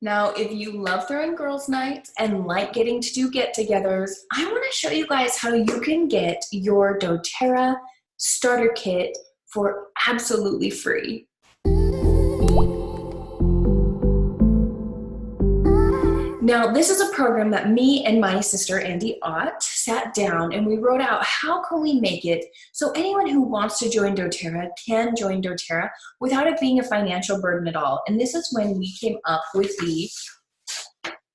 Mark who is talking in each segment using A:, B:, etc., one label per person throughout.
A: Now, if you love throwing girls' nights and like getting to do get-togethers, I want to show you guys how you can get your doTERRA starter kit for absolutely free. Now, this is a program that me and my sister, Andy Ott, sat down and we wrote out how can we make it so anyone who wants to join doTERRA can join doTERRA without it being a financial burden at all. And this is when we came up with the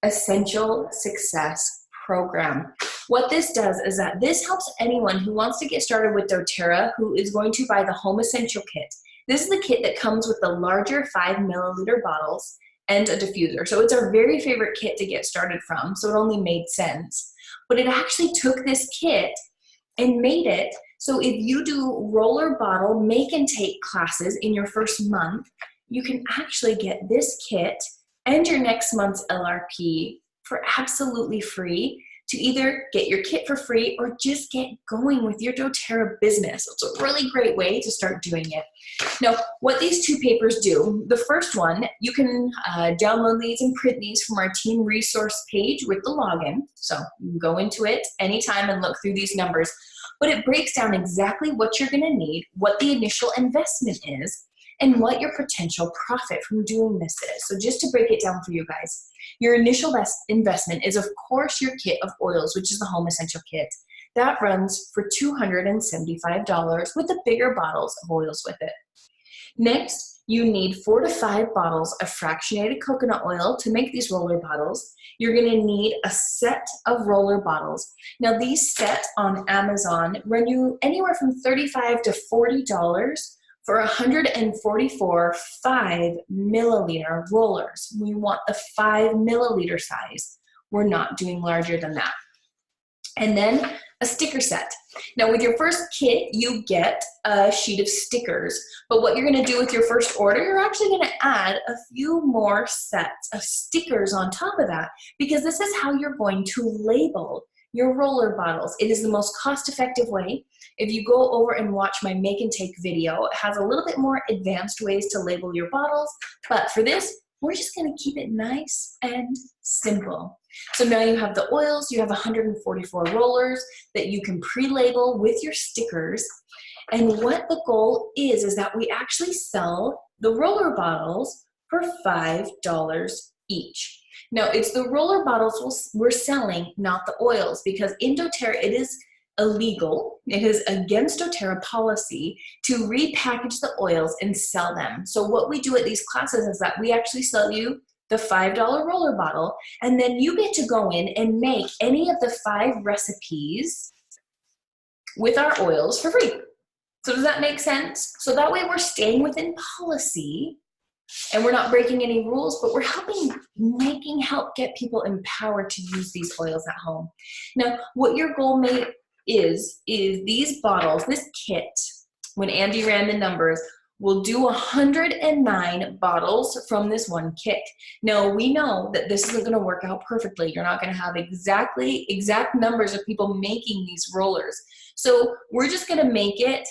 A: Essential Success Program. What this does is that this helps anyone who wants to get started with doTERRA who is going to buy the Home Essential Kit. This is the kit that comes with the larger 5 milliliter bottles and a diffuser. So it's our very favorite kit to get started from, so it only made sense. But it actually took this kit and made it so if you do roller bottle make and take classes in your first month, you can actually get this kit and your next month's LRP for absolutely free to either get your kit for free or just get going with your doTERRA business. It's a really great way to start doing it. Now, what these two papers do, the first one, you can download these and print these from our team resource page with the login. So you can go into it anytime and look through these numbers, but it breaks down exactly what you're gonna need, what the initial investment is, and what your potential profit from doing this is. So just to break it down for you guys, your initial investment is of course your kit of oils, which is the Home Essential Kit. That runs for $275 with the bigger bottles of oils with it. Next, you need 4 to 5 bottles of fractionated coconut oil to make these roller bottles. You're gonna need a set of roller bottles. Now these sets on Amazon run you anywhere from $35 to $40 for 144 5 milliliter rollers. We want the 5 milliliter size. We're not doing larger than that. And then a sticker set. Now with your first kit, you get a sheet of stickers, but what you're gonna do with your first order, you're actually gonna add a few more sets of stickers on top of that, because this is how you're going to label your roller bottles. It is the most cost-effective way. If you go over and watch my make and take video, it has a little bit more advanced ways to label your bottles, but for this, we're just gonna keep it nice and simple. So now you have the oils, you have 144 rollers that you can pre-label with your stickers, and what the goal is that we actually sell the roller bottles for $5 each. Now, it's the roller bottles we're selling, not the oils, because in doTERRA it is illegal, it is against doTERRA policy to repackage the oils and sell them. So what we do at these classes is that we actually sell you the $5 roller bottle, and then you get to go in and make any of the 5 recipes with our oils for free. So does that make sense? So that way we're staying within policy and we're not breaking any rules, but we're help get people empowered to use these oils at home. Now, what your goal is these bottles, this kit, when Andy ran the numbers, will do 109 bottles from this one kit. Now, we know that this isn't gonna work out perfectly. You're not gonna have exact numbers of people making these rollers. So we're just gonna make it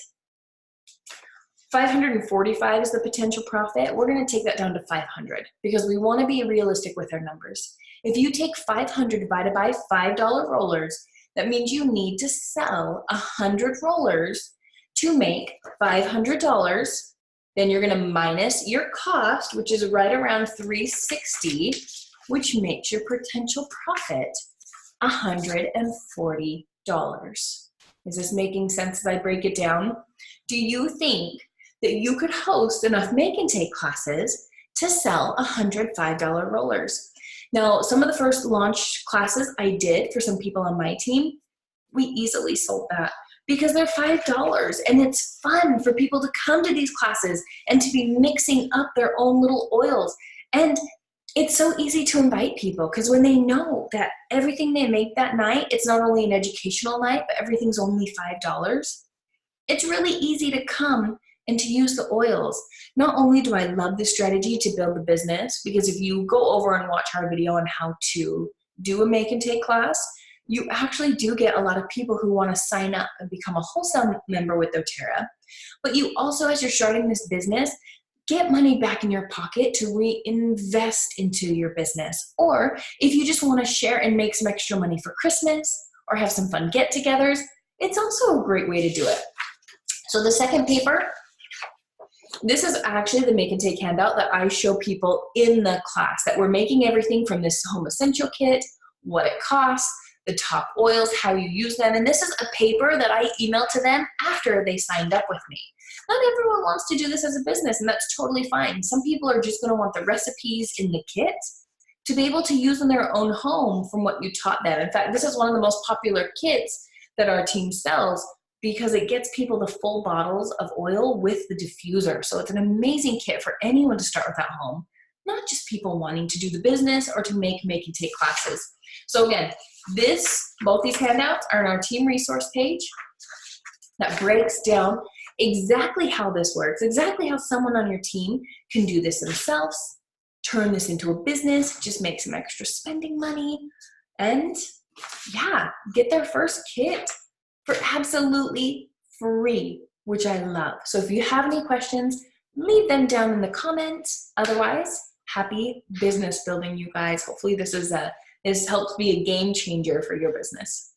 A: 545 is the potential profit. We're gonna take that down to 500 because we wanna be realistic with our numbers. If you take 500 divided by $5 rollers, that means you need to sell 100 rollers to make $500. Then you're gonna minus your cost, which is right around $360, which makes your potential profit $140. Is this making sense as I break it down? Do you think that you could host enough make and take classes to sell 100 $5 rollers? Now, some of the first launch classes I did for some people on my team, we easily sold that because they're $5 and it's fun for people to come to these classes and to be mixing up their own little oils. And it's so easy to invite people because when they know that everything they make that night, it's not only an educational night, but everything's only $5, it's really easy to come and to use the oils. Not only do I love this strategy to build the business, because if you go over and watch our video on how to do a make and take class, you actually do get a lot of people who want to sign up and become a wholesale member with doTERRA. But you also, as you're starting this business, get money back in your pocket to reinvest into your business. Or if you just want to share and make some extra money for Christmas or have some fun get-togethers, it's also a great way to do it. So the second paper, this is actually the make and take handout that I show people in the class, that we're making everything from this home essential kit, what it costs, the top oils, how you use them. And this is a paper that I emailed to them after they signed up with me. Not everyone wants to do this as a business, and that's totally fine. Some people are just going to want the recipes in the kit to be able to use in their own home from what you taught them. In fact, this is one of the most popular kits that our team sells because it gets people the full bottles of oil with the diffuser. So it's an amazing kit for anyone to start with at home, not just people wanting to do the business or to make and take classes. So again, both these handouts are on our team resource page that breaks down exactly how this works, exactly how someone on your team can do this themselves, turn this into a business, just make some extra spending money, and yeah, get their first kit for absolutely free, which I love. So if you have any questions, leave them down in the comments. Otherwise, happy business building, you guys. Hopefully this helps be a game changer for your business.